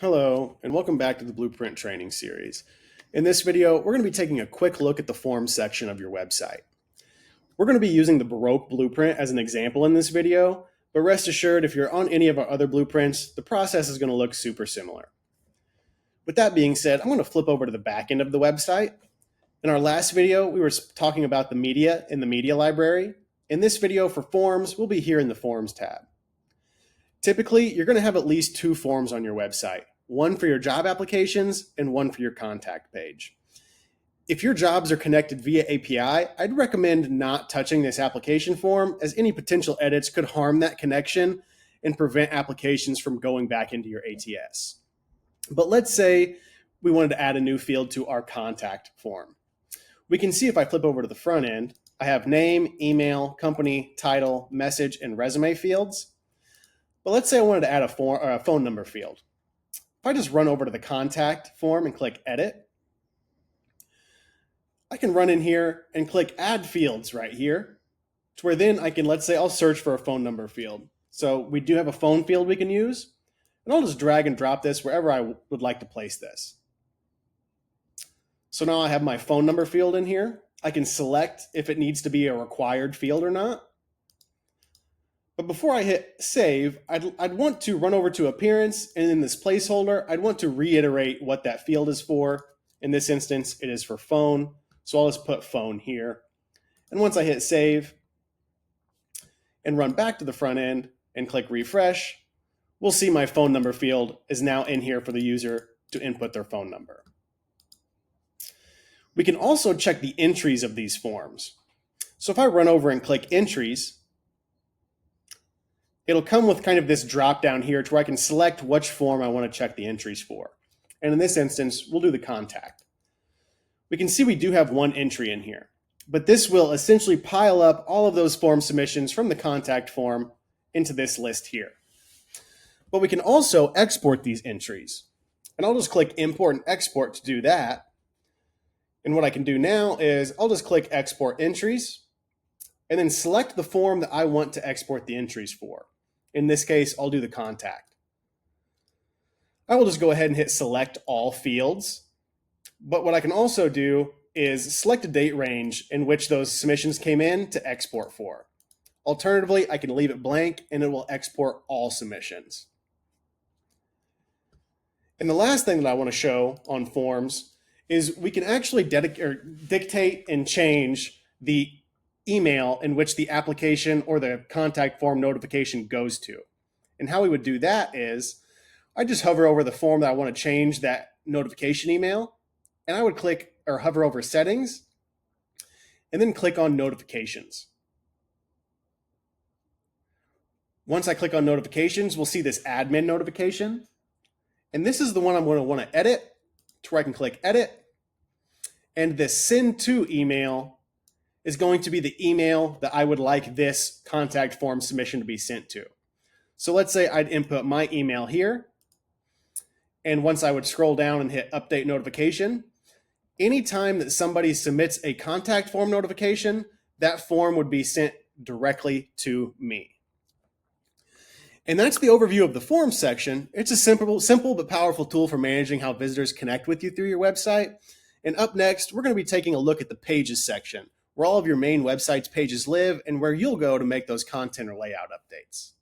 Hello, and welcome back to the Blueprint Training Series. In this video, we're going to be taking a quick look at the forms section of your website. We're going to be using the Baroque blueprint as an example in this video, but rest assured, if you're on any of our other blueprints, the process is going to look super similar. With that being said, I'm going to flip over to the back end of the website. In our last video, we were talking about the media in the media library. In this video for forms, we'll be here in the Forms tab. Typically, you're going to have at least two forms on your website, one for your job applications and one for your contact page. If your jobs are connected via API, I'd recommend not touching this application form, as any potential edits could harm that connection and prevent applications from going back into your ATS. But let's say we wanted to add a new field to our contact form. We can see if I flip over to the front end, I have name, email, company, title, message, and resume fields. But let's say I wanted to add a phone number field. If I just run over to the contact form and click edit, I can run in here and click add fields right here, to where then I can, let's say I'll search for a phone number field. So we do have a phone field we can use, and I'll just drag and drop this wherever I would like to place this. So now I have my phone number field in here. I can select if it needs to be a required field or not. But before I hit save, I'd want to run over to appearance, and in this placeholder, I'd want to reiterate what that field is for. In this instance, it is for phone. So I'll just put phone here. And once I hit save and run back to the front end and click refresh, we'll see my phone number field is now in here for the user to input their phone number. We can also check the entries of these forms. So if I run over and click entries, it'll come with kind of this drop down here to where I can select which form I want to check the entries for. And in this instance, we'll do the contact. We can see we do have one entry in here, but this will essentially pile up all of those form submissions from the contact form into this list here. But we can also export these entries. And I'll just click import and export to do that. And what I can do now is I'll just click export entries and then select the form that I want to export the entries for. In this case, I'll do the contact. I will just go ahead and hit select all fields. But what I can also do is select a date range in which those submissions came in to export for. Alternatively, I can leave it blank and it will export all submissions. And the last thing that I want to show on forms is we can actually dictate and change the email in which the application or the contact form notification goes to. And how we would do that is I just hover over the form that I want to change that notification email, and I would click or hover over settings and then click on notifications. Once I click on notifications, we'll see this admin notification. And this is the one I'm going to want to edit, to where I can click edit. And the send to email is going to be the email that I would like this contact form submission to be sent to. So let's say I'd input my email here. And once I would scroll down and hit update notification, anytime that somebody submits a contact form notification, that form would be sent directly to me. And that's the overview of the forms section. It's a simple but powerful tool for managing how visitors connect with you through your website. And up next, we're going to be taking a look at the pages section, where all of your main website's pages live and where you'll go to make those content or layout updates.